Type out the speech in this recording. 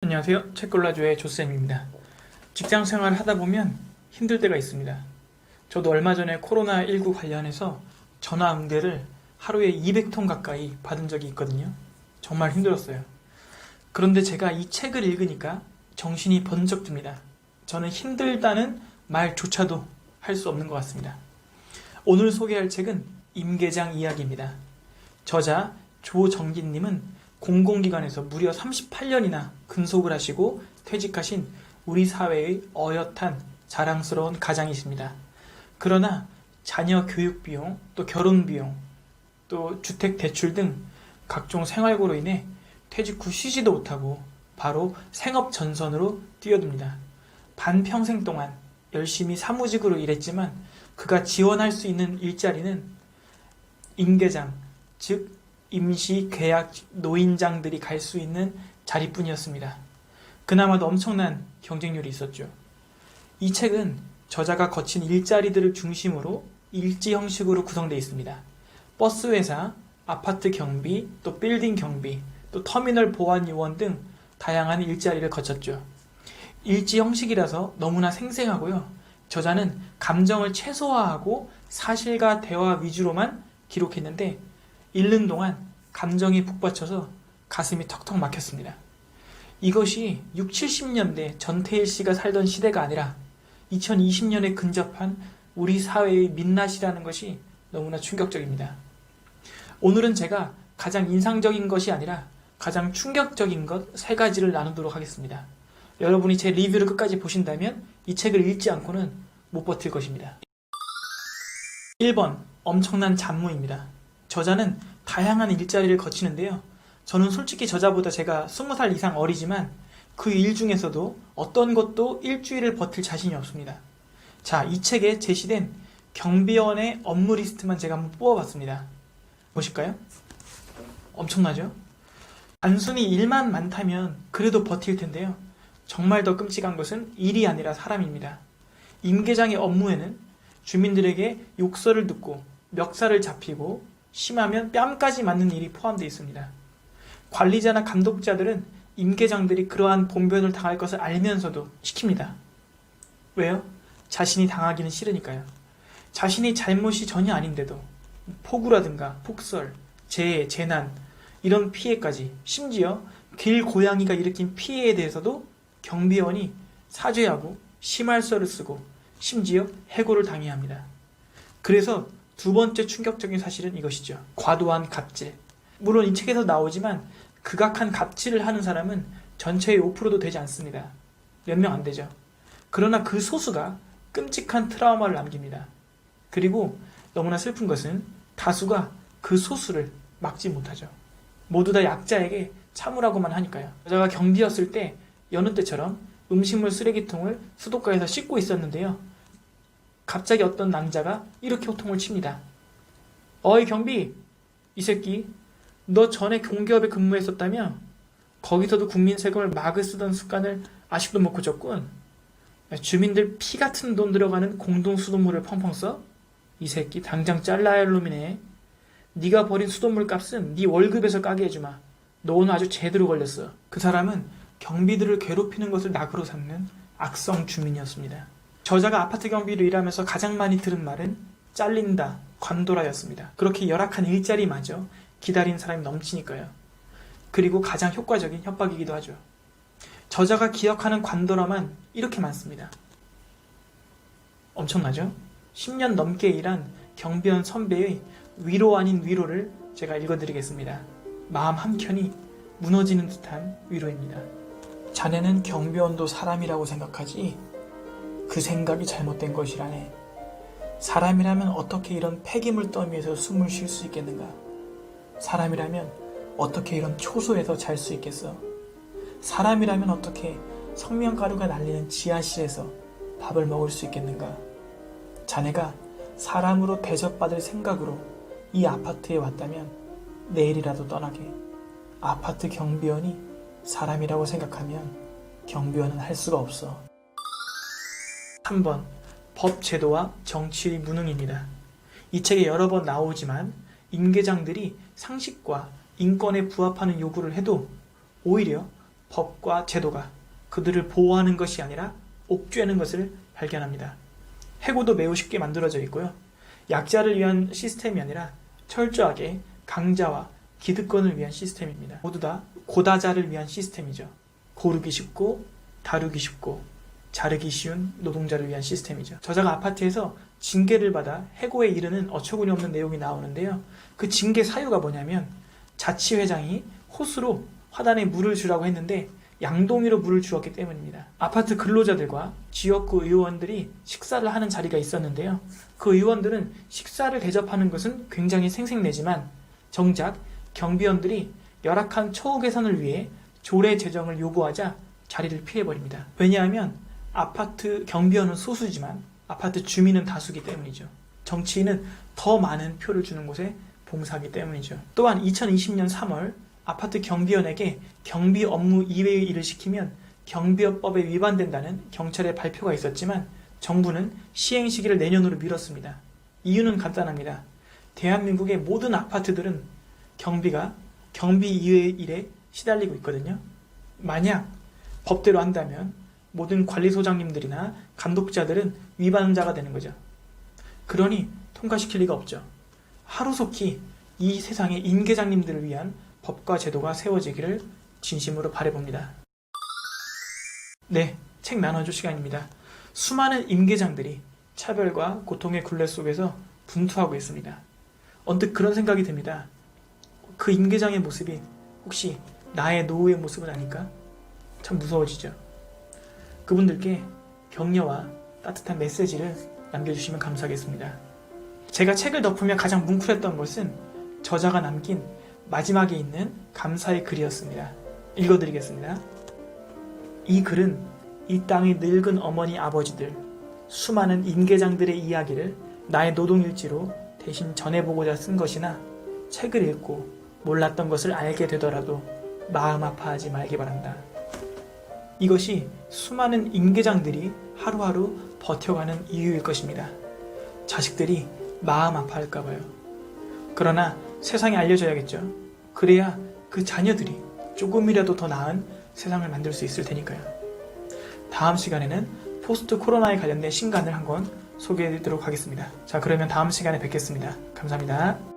안녕하세요. 책골라주의 조쌤입니다. 직장생활 하다 보면 힘들 때가 있습니다. 저도 얼마 전에 코로나19 관련해서 전화 응대를 하루에 200통 가까이 받은 적이 있거든요. 정말 힘들었어요. 그런데 제가 이 책을 읽으니까 정신이 번쩍 듭니다. 저는 힘들다는 말조차도 할 수 없는 것 같습니다. 오늘 소개할 책은 임계장 이야기입니다. 저자 조정진님은 공공기관에서 무려 38년이나 근속을 하시고 퇴직하신 우리 사회의 어엿한 자랑스러운 가장이십니다. 그러나 자녀 교육비용, 또 결혼비용, 또 주택대출 등 각종 생활고로 인해 퇴직 후 쉬지도 못하고 바로 생업전선으로 뛰어듭니다. 반평생 동안 열심히 사무직으로 일했지만 그가 지원할 수 있는 일자리는 임계장, 즉 임시 계약 노인장들이 갈 수 있는 자리뿐이었습니다. 그나마도 엄청난 경쟁률이 있었죠. 이 책은 저자가 거친 일자리들을 중심으로 일지 형식으로 구성되어 있습니다. 버스 회사, 아파트 경비, 또 빌딩 경비, 또 터미널 보안 요원 등 다양한 일자리를 거쳤죠. 일지 형식이라서 너무나 생생하고요. 저자는 감정을 최소화하고 사실과 대화 위주로만 기록했는데 읽는 동안 감정이 북받쳐서 가슴이 턱턱 막혔습니다. 이것이 6, 70년대 전태일 씨가 살던 시대가 아니라 2020년에 근접한 우리 사회의 민낯이라는 것이 너무나 충격적입니다. 오늘은 제가 가장 인상적인 것이 아니라 가장 충격적인 것 3가지를 나누도록 하겠습니다. 여러분이 제 리뷰를 끝까지 보신다면 이 책을 읽지 않고는 못 버틸 것입니다. 1번, 엄청난 잡무입니다. 저자는 다양한 일자리를 거치는데요. 저는 솔직히 저자보다 제가 20살 이상 어리지만 그 일 중에서도 어떤 것도 일주일을 버틸 자신이 없습니다. 자, 이 책에 제시된 경비원의 업무 리스트만 제가 한번 뽑아봤습니다. 보실까요? 엄청나죠? 단순히 일만 많다면 그래도 버틸 텐데요. 정말 더 끔찍한 것은 일이 아니라 사람입니다. 임계장의 업무에는 주민들에게 욕설을 듣고 멱살을 잡히고 심하면 뺨까지 맞는 일이 포함되어 있습니다. 관리자나 감독자들은 임계장들이 그러한 본변을 당할 것을 알면서도 시킵니다. 왜요? 자신이 당하기는 싫으니까요. 자신이 잘못이 전혀 아닌데도 폭우라든가 폭설, 재해, 재난 이런 피해까지, 심지어 길고양이가 일으킨 피해에 대해서도 경비원이 사죄하고 심할서를 쓰고 심지어 해고를 당해야 합니다. 그래서 2번째 충격적인 사실은 이것이죠. 과도한 갑질. 물론 이 책에서 나오지만 극악한 갑질을 하는 사람은 전체의 5%도 되지 않습니다. 몇 명 안 되죠. 그러나 그 소수가 끔찍한 트라우마를 남깁니다. 그리고 너무나 슬픈 것은 다수가 그 소수를 막지 못하죠. 모두 다 약자에게 참으라고만 하니까요. 여자가 경비였을 때 여느 때처럼 음식물 쓰레기통을 수도가에서 씻고 있었는데요. 갑자기 어떤 남자가 이렇게 호통을 칩니다. 어이 경비, 이 새끼 너 전에 공기업에 근무했었다며? 거기서도 국민 세금을 마구 쓰던 습관을 아직도 못 고쳤군. 주민들 피 같은 돈 들어가는 공동수돗물을 펑펑 써? 이 새끼 당장 잘라야 할 놈이네. 네가 버린 수돗물 값은 네 월급에서 까게 해주마. 너 오늘 아주 제대로 걸렸어. 그 사람은 경비들을 괴롭히는 것을 낙으로 삼는 악성 주민이었습니다. 저자가 아파트 경비로 일하면서 가장 많이 들은 말은 잘린다, 관둬라였습니다. 그렇게 열악한 일자리마저 기다린 사람이 넘치니까요. 그리고 가장 효과적인 협박이기도 하죠. 저자가 기억하는 관둬라만 이렇게 많습니다. 엄청나죠? 10년 넘게 일한 경비원 선배의 위로 아닌 위로를 제가 읽어드리겠습니다. 마음 한켠이 무너지는 듯한 위로입니다. 자네는 경비원도 사람이라고 생각하지? 그 생각이 잘못된 것이라네. 사람이라면 어떻게 이런 폐기물 더미에서 숨을 쉴 수 있겠는가? 사람이라면 어떻게 이런 초소에서 잘 수 있겠어? 사람이라면 어떻게 성명가루가 날리는 지하실에서 밥을 먹을 수 있겠는가? 자네가 사람으로 대접받을 생각으로 이 아파트에 왔다면 내일이라도 떠나게. 아파트 경비원이 사람이라고 생각하면 경비원은 할 수가 없어. 3번, 법 제도와 정치의 무능입니다. 이 책에 여러 번 나오지만 임계장들이 상식과 인권에 부합하는 요구를 해도 오히려 법과 제도가 그들을 보호하는 것이 아니라 옥죄는 것을 발견합니다. 해고도 매우 쉽게 만들어져 있고요. 약자를 위한 시스템이 아니라 철저하게 강자와 기득권을 위한 시스템입니다. 모두 다 고다자를 위한 시스템이죠. 고르기 쉽고 다루기 쉽고 자르기 쉬운 노동자를 위한 시스템이죠. 저자가 아파트에서 징계를 받아 해고에 이르는 어처구니 없는 내용이 나오는데요. 그 징계 사유가 뭐냐면 자치회장이 호수로 화단에 물을 주라고 했는데 양동이로 물을 주었기 때문입니다. 아파트 근로자들과 지역구 의원들이 식사를 하는 자리가 있었는데요. 그 의원들은 식사를 대접하는 것은 굉장히 생색내지만 정작 경비원들이 열악한 처우 개선을 위해 조례 제정을 요구하자 자리를 피해버립니다. 왜냐하면 아파트 경비원은 소수지만 아파트 주민은 다수기 때문이죠. 정치인은 더 많은 표를 주는 곳에 봉사하기 때문이죠. 또한 2020년 3월 아파트 경비원에게 경비 업무 이외의 일을 시키면 경비업법에 위반된다는 경찰의 발표가 있었지만 정부는 시행 시기를 내년으로 미뤘습니다. 이유는 간단합니다. 대한민국의 모든 아파트들은 경비가 경비 이외의 일에 시달리고 있거든요. 만약 법대로 한다면 모든 관리소장님들이나 감독자들은 위반자가 되는 거죠. 그러니 통과시킬 리가 없죠. 하루속히 이 세상의 임계장님들을 위한 법과 제도가 세워지기를 진심으로 바라봅니다. 네, 책 나눠줄 시간입니다. 수많은 임계장들이 차별과 고통의 굴레 속에서 분투하고 있습니다. 언뜻 그런 생각이 듭니다. 그 임계장의 모습이 혹시 나의 노후의 모습은 아닐까? 참 무서워지죠. 그분들께 격려와 따뜻한 메시지를 남겨주시면 감사하겠습니다. 제가 책을 덮으며 가장 뭉클했던 것은 저자가 남긴 마지막에 있는 감사의 글이었습니다. 읽어드리겠습니다. 이 글은 이 땅의 늙은 어머니 아버지들, 수많은 임계장들의 이야기를 나의 노동일지로 대신 전해보고자 쓴 것이나 책을 읽고 몰랐던 것을 알게 되더라도 마음 아파하지 말기 바란다. 이것이 수많은 임계장들이 하루하루 버텨가는 이유일 것입니다. 자식들이 마음 아파할까봐요. 그러나 세상에 알려줘야겠죠. 그래야 그 자녀들이 조금이라도 더 나은 세상을 만들 수 있을 테니까요. 다음 시간에는 포스트 코로나에 관련된 신간을 한 권 소개해드리도록 하겠습니다. 자, 그러면 다음 시간에 뵙겠습니다. 감사합니다.